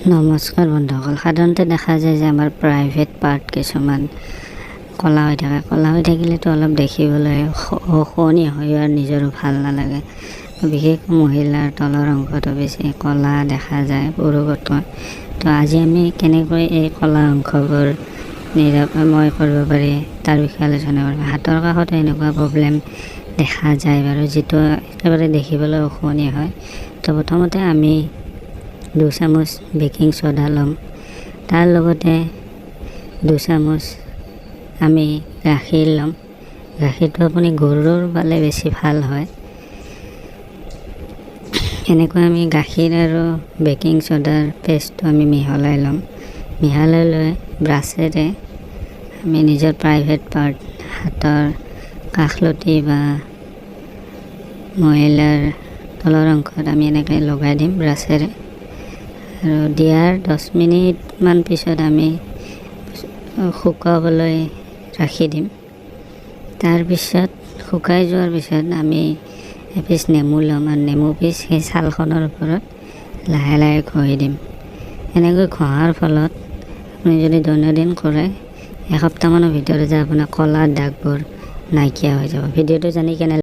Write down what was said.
নমস্কাৰ বন্ধুসকল। সাধাৰণতে দেখা যায় যে আমাৰ প্ৰাইভেট পাৰ্ট কিছুমান ক'লা হৈ থাকে। ক'লা হৈ থাকিলেতো অলপ দেখিবলৈ শুৱনি হয় আৰু নিজৰো ভাল নালাগে। বিশেষকৈ মহিলাৰ তলৰ অংশটো বেছি ক'লা দেখা যায় পুৰুষতকৈ। তো আজি আমি কেনেকৈ এই ক'লা অংশবোৰ নিৰাময় কৰিব পাৰি তাৰ বিষয়ে আলোচনা কৰিম। হাতৰ কাষত এনেকুৱা প্ৰব্লেম দেখা যায় বাৰু, যিটো একেবাৰে দেখিবলৈ অশুৱনি হয়। তো প্ৰথমতে আমি 2 চামুচ বেকিং ছ'ডা ল'ম। তাৰ লগতে 2 চামুচ আমি গাখীৰ ল'ম। গাখীৰটো আপুনি গৰুৰ পালে বেছি ভাল হয়। এনেকৈ আমি গাখীৰ আৰু বেকিং ছ'ডাৰ পেষ্টটো আমি মিহলাই ল'ম। মিহলাই লৈ ব্ৰাছেৰে আমি নিজৰ প্ৰাইভেট পাৰ্ট, হাতৰ কাষলতি বা মহিলাৰ তলৰ অংশত আমি এনেকৈ লগাই দিম ব্ৰাছেৰে। আৰু দিয়াৰ 10 মিনিটমান পিছত আমি শুকাবলৈ ৰাখি দিম। তাৰপিছত শুকাই যোৱাৰ পিছত আমি এপিচ নেমু ল'ম আৰু নেমু পিচ সেই ছালখনৰ ওপৰত লাহে লাহে ঘঁহি দিম। এনেকৈ ঘঁহাৰ ফলত আপুনি যদি দৈনন্দিন কৰে, এসপ্তাহমানৰ ভিতৰতে আপোনাৰ ক'লা দাগবোৰ নাইকিয়া হৈ যাব। ভিডিঅ'টো জানি কেনে